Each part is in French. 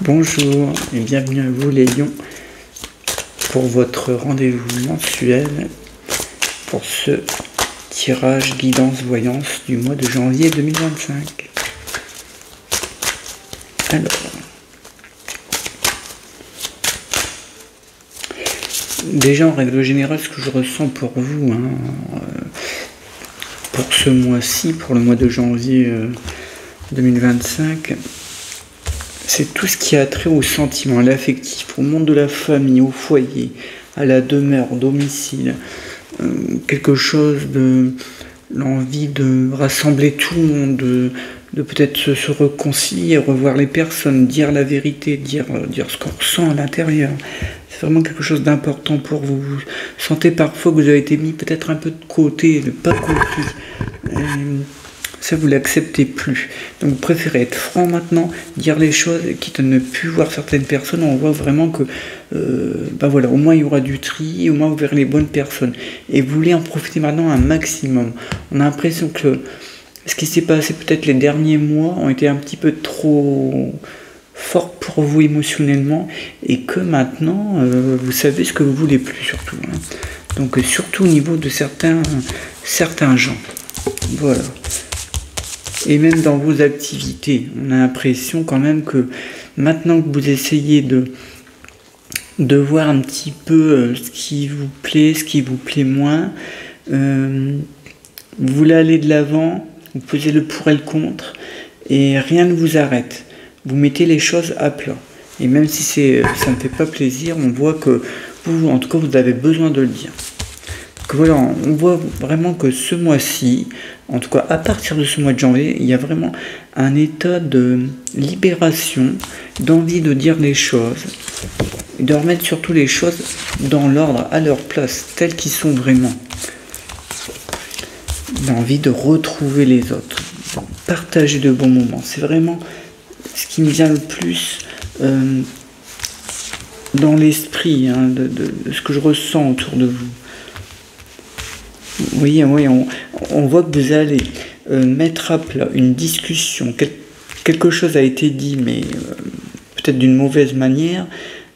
Bonjour et bienvenue à vous les lions pour votre rendez-vous mensuel pour ce tirage guidance voyance du mois de janvier 2025. Alors, déjà en règle générale ce que je ressens pour vous, pour ce mois-ci, pour le mois de janvier 2025, c'est tout ce qui a trait au sentiment, à l'affectif, au monde de la famille, au foyer, à la demeure, au domicile. Quelque chose de l'envie de rassembler tout le monde, de peut-être se réconcilier, revoir les personnes, dire la vérité, dire ce qu'on ressent à l'intérieur. C'est vraiment quelque chose d'important pour vous. Vous sentez parfois que vous avez été mis peut-être un peu de côté, de pas compris. Ça, vous l'acceptez plus. Donc, vous préférez être franc maintenant, dire les choses, quitte à ne plus voir certaines personnes. On voit vraiment que, voilà, au moins il y aura du tri, au moins vous verrez les bonnes personnes. Et vous voulez en profiter maintenant un maximum. On a l'impression que ce qui s'est passé peut-être les derniers mois ont été un petit peu trop forts pour vous émotionnellement, et que maintenant, vous savez ce que vous voulez plus surtout. Donc, surtout au niveau de certains gens. Voilà. Et même dans vos activités, on a l'impression quand même que maintenant que vous essayez de voir un petit peu ce qui vous plaît moins, vous voulez aller de l'avant, vous posez le pour et le contre, et rien ne vous arrête. Vous mettez les choses à plat. Et même si ça ne fait pas plaisir, on voit que vous, en tout cas, vous avez besoin de le dire. Donc voilà, on voit vraiment que ce mois-ci, en tout cas à partir de ce mois de janvier, il y a vraiment un état de libération, d'envie de dire les choses, de remettre surtout les choses dans l'ordre, à leur place, telles qu'ils sont vraiment. L'envie de retrouver les autres, partager de bons moments. C'est vraiment ce qui me vient le plus dans l'esprit, de ce que je ressens autour de vous. Oui, on voit que vous allez mettre à plat une discussion, quelque chose a été dit, mais peut-être d'une mauvaise manière,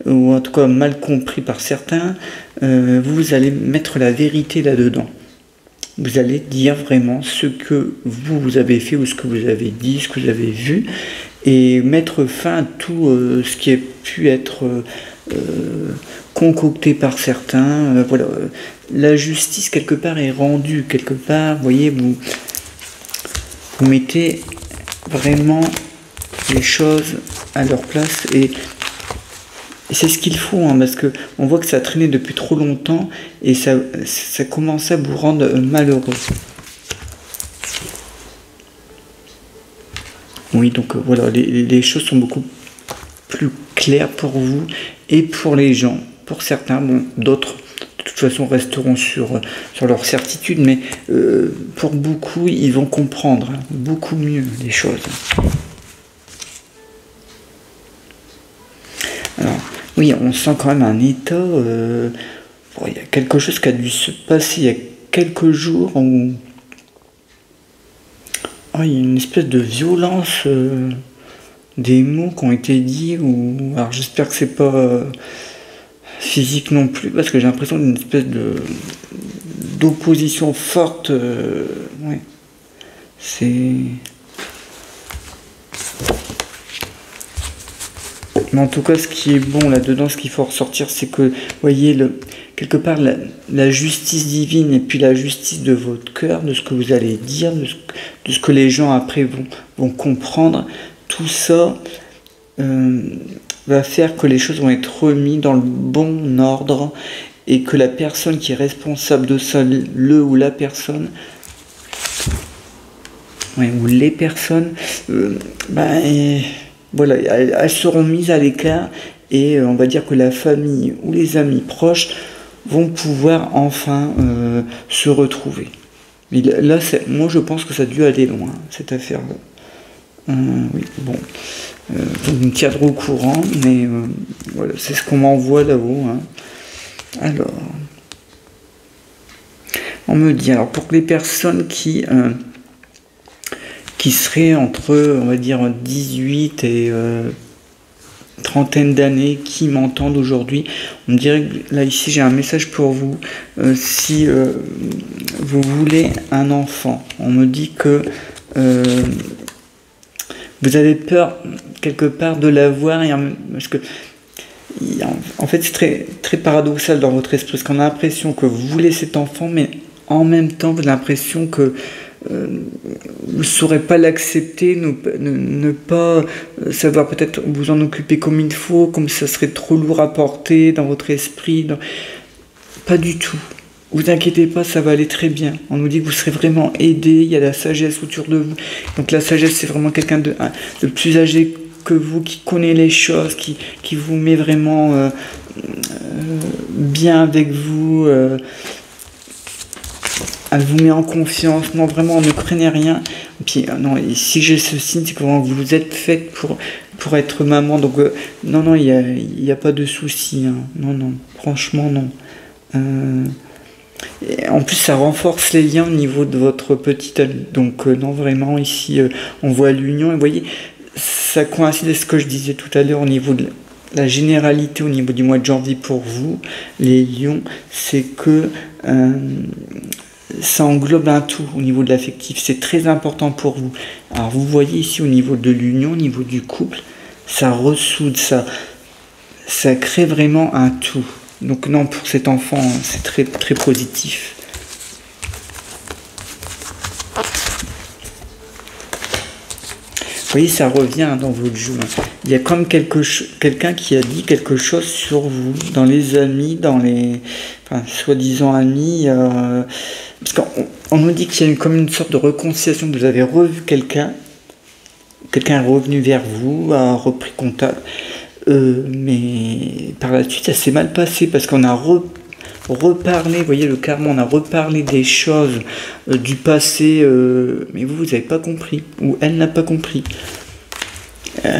ou en tout cas mal compris par certains. Vous allez mettre la vérité là-dedans. Vous allez dire vraiment ce que vous avez fait, ou ce que vous avez dit, ce que vous avez vu, et mettre fin à tout ce qui a pu être concocté par certains. Voilà. La justice quelque part est rendue, quelque part, vous voyez, vous mettez vraiment les choses à leur place, et c'est ce qu'il faut, parce que on voit que ça a traîné depuis trop longtemps, et ça commence à vous rendre malheureux. Oui, donc voilà, les choses sont beaucoup plus claires pour vous et pour les gens. Pour certains, bon, d'autres de toute façon resteront sur leur certitude, mais pour beaucoup, ils vont comprendre beaucoup mieux les choses. Alors, oui, on sent quand même un état, il y a quelque chose qui a dû se passer il y a quelques jours où il y a une espèce de violence des mots qui ont été dits, alors j'espère que c'est pas physique non plus, parce que j'ai l'impression d'une espèce d'opposition forte. Ouais. Mais en tout cas, ce qui est bon là-dedans, ce qu'il faut ressortir, c'est que, vous voyez, quelque part, la justice divine et puis la justice de votre cœur, de ce que vous allez dire, de ce que les gens après vont comprendre, tout ça va faire que les choses vont être remises dans le bon ordre, et que la personne qui est responsable de ça, le ou la personne, ou les personnes, voilà, elles seront mises à l'écart, et on va dire que la famille ou les amis proches vont pouvoir enfin se retrouver. Mais là, moi je pense que ça a dû aller loin, cette affaire-là. Oui, bon, vous me tiendrez au courant, mais voilà, c'est ce qu'on m'envoie là-haut. Alors, on me dit, alors pour les personnes qui seraient entre, on va dire, 18 et trentaine d'années qui m'entendent aujourd'hui. On me dirait que là ici j'ai un message pour vous. Si vous voulez un enfant, on me dit que vous avez peur quelque part de l'avoir, parce que en fait c'est très, très paradoxal dans votre esprit, parce qu'on a l'impression que vous voulez cet enfant, mais en même temps vous avez l'impression que vous ne saurez pas l'accepter, ne pas savoir peut-être vous en occuper comme il faut, comme ça serait trop lourd à porter dans votre esprit. Pas du tout. Vous inquiétez pas, ça va aller très bien. On nous dit que vous serez vraiment aidé, il y a la sagesse autour de vous. Donc la sagesse, c'est vraiment quelqu'un de plus âgé que vous, qui connaît les choses, qui vous met vraiment bien avec vous, elle vous met en confiance. Non, vraiment, ne craignez rien. Et puis, non, et si j'ai ce signe, c'est que vous êtes faite pour être maman. Donc, non, il n'y a pas de souci. Hein. Non, franchement, non. Et en plus, ça renforce les liens au niveau de votre petite amie. Donc, non, vraiment, ici, on voit l'union. Et vous voyez, ça coïncide avec ce que je disais tout à l'heure au niveau de la généralité, au niveau du mois de janvier pour vous, les lions, c'est que ça englobe un tout au niveau de l'affectif. C'est très important pour vous. Alors, vous voyez ici, au niveau de l'union, au niveau du couple, ça ressoude, ça crée vraiment un tout. Donc non, pour cet enfant, c'est très, très positif. Vous voyez, ça revient dans votre jeu. Il y a comme quelqu'un qui a dit quelque chose sur vous, dans les amis, dans les soi-disant amis. Parce qu'on nous dit qu'il y a comme une sorte de réconciliation. Vous avez revu quelqu'un est revenu vers vous, a repris contact. Mais par la suite, ça s'est mal passé parce qu'on a reparlé, vous voyez le karma, on a reparlé des choses du passé, mais vous n'avez pas compris, ou elle n'a pas compris. On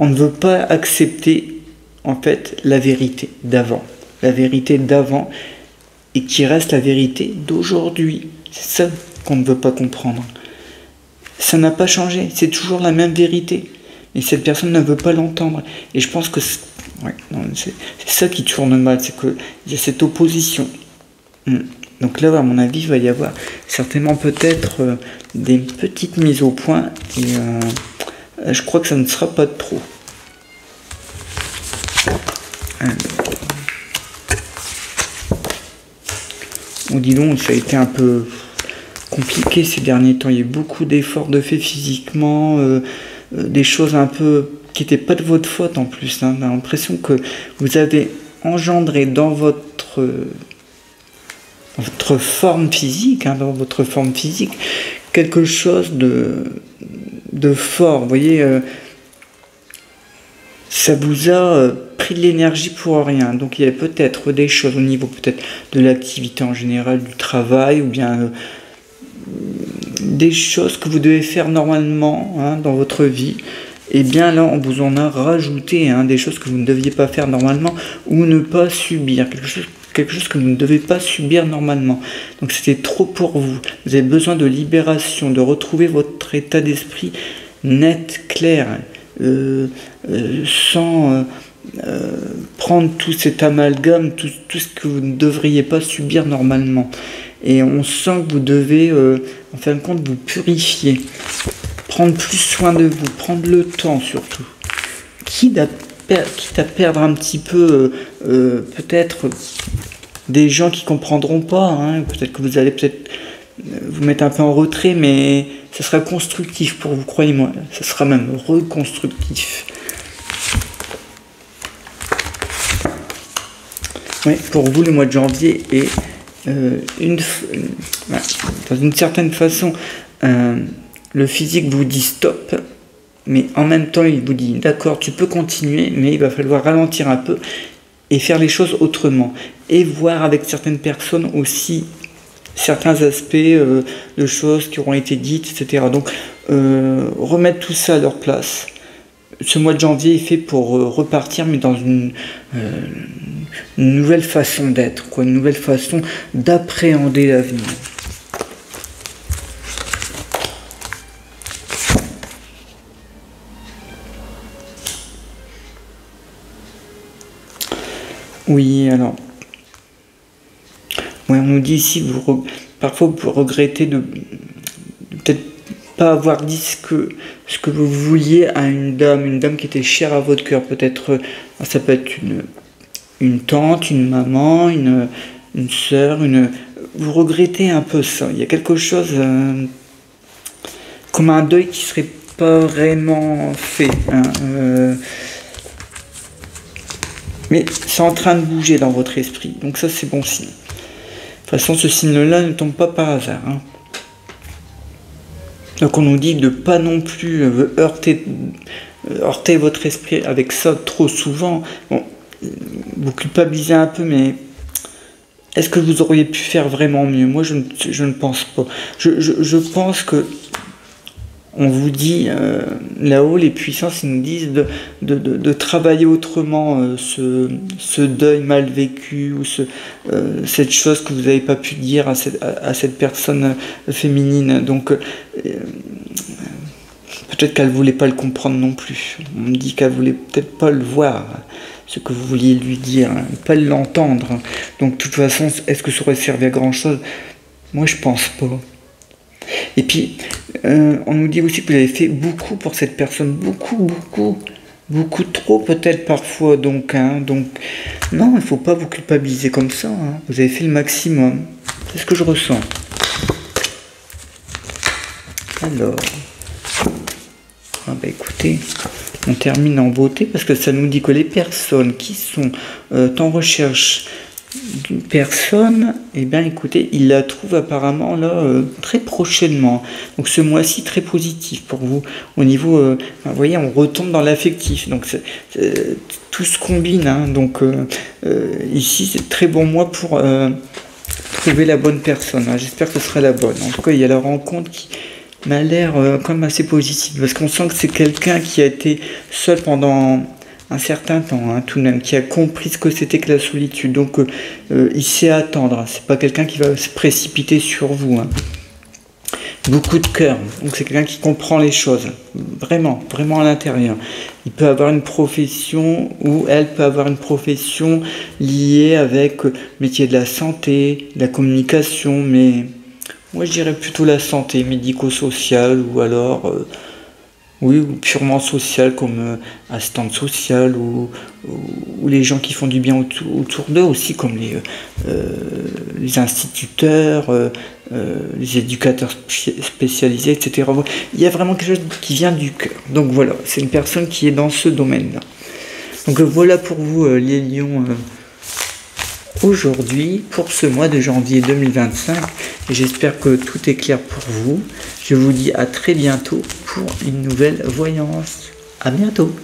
ne veut pas accepter, en fait, la vérité d'avant. La vérité d'avant, et qui reste la vérité d'aujourd'hui. C'est ça qu'on ne veut pas comprendre. Ça n'a pas changé, c'est toujours la même vérité. Et cette personne ne veut pas l'entendre. Et je pense que c'est ça qui tourne mal, c'est qu'il y a cette opposition. Donc là, à mon avis, il va y avoir certainement peut-être des petites mises au point. Et je crois que ça ne sera pas de trop. Oh, dis donc, ça a été un peu compliqué ces derniers temps. Il y a eu beaucoup d'efforts de fait physiquement, des choses un peu qui n'étaient pas de votre faute en plus. Hein. On a l'impression que vous avez engendré dans votre forme physique, dans votre forme physique, quelque chose de fort. Vous voyez, ça vous a pris de l'énergie pour rien. Donc il y a peut-être des choses au niveau peut-être de l'activité en général, du travail, ou bien des choses que vous devez faire normalement dans votre vie. Et bien là, on vous en a rajouté des choses que vous ne deviez pas faire normalement, ou ne pas subir, quelque chose que vous ne devez pas subir normalement. Donc c'était trop pour vous. Vous avez besoin de libération, de retrouver votre état d'esprit net, clair, sans prendre tout cet amalgame, tout ce que vous ne devriez pas subir normalement. Et on sent que vous devez, en fin de compte, vous purifier, prendre plus soin de vous, prendre le temps surtout. Quitte à perdre un petit peu, peut-être, des gens qui ne comprendront pas. Peut-être que vous allez vous mettre un peu en retrait, mais ça sera constructif pour vous, croyez-moi. Ça sera même reconstructif. Oui, pour vous, le mois de janvier est dans une certaine façon, le physique vous dit stop, mais en même temps, il vous dit d'accord, tu peux continuer, mais il va falloir ralentir un peu et faire les choses autrement. Et voir avec certaines personnes aussi certains aspects de choses qui auront été dites, etc. Donc, remettre tout ça à leur place. Ce mois de janvier est fait pour repartir, mais dans une nouvelle façon d'être, une nouvelle façon d'appréhender l'avenir. Oui, alors, ouais, on nous dit ici, parfois vous regrettez de peut-être pas avoir dit ce que vous vouliez à une dame qui était chère à votre cœur. Peut-être, ça peut être une tante, une maman, une sœur, vous regrettez un peu ça. Il y a quelque chose comme un deuil qui serait pas vraiment fait. Hein, mais c'est en train de bouger dans votre esprit. Donc ça, c'est bon signe. De toute façon, ce signe-là ne tombe pas par hasard. Hein. Donc on nous dit de pas non plus heurter votre esprit avec ça trop souvent. Bon, vous culpabilisez un peu, mais est-ce que vous auriez pu faire vraiment mieux? Moi, je ne pense pas. Je pense que on vous dit, là-haut, les puissances, ils nous disent de travailler autrement ce deuil mal vécu ou cette chose que vous n'avez pas pu dire à cette personne féminine. Donc, peut-être qu'elle ne voulait pas le comprendre non plus. On me dit qu'elle ne voulait peut-être pas le voir, ce que vous vouliez lui dire, hein, pas l'entendre. Donc, de toute façon, est-ce que ça aurait servi à grand-chose? Moi, je pense pas. Et puis, on nous dit aussi que vous avez fait beaucoup pour cette personne, beaucoup trop peut-être parfois. Donc, non, il ne faut pas vous culpabiliser comme ça. Hein. Vous avez fait le maximum. C'est ce que je ressens. Alors, écoutez, on termine en beauté parce que ça nous dit que les personnes qui sont en recherche d'une personne, eh bien écoutez, il la trouve apparemment là très prochainement. Donc ce mois-ci très positif pour vous. Au niveau, vous voyez, on retombe dans l'affectif. Donc tout se combine. Hein. Donc ici, c'est très bon mois pour trouver la bonne personne. Hein. J'espère que ce sera la bonne. En tout cas, il y a la rencontre qui m'a l'air quand même assez positive. Parce qu'on sent que c'est quelqu'un qui a été seul pendant un certain temps, hein, tout de même, qui a compris ce que c'était que la solitude. Donc, il sait attendre. C'est pas quelqu'un qui va se précipiter sur vous. Hein. Beaucoup de cœur. Donc, c'est quelqu'un qui comprend les choses. Vraiment à l'intérieur. Il peut avoir une profession, ou elle peut avoir une profession liée avec le métier de la santé, de la communication, mais moi, je dirais plutôt la santé médico-sociale, ou alors... oui, ou purement social comme assistante sociale ou les gens qui font du bien autour d'eux aussi, comme les instituteurs, les éducateurs spécialisés, etc. Il y a vraiment quelque chose qui vient du cœur. Donc voilà, c'est une personne qui est dans ce domaine-là. Donc voilà pour vous les lions aujourd'hui, pour ce mois de janvier 2025. Et j'espère que tout est clair pour vous. Je vous dis à très bientôt pour une nouvelle voyance. À bientôt.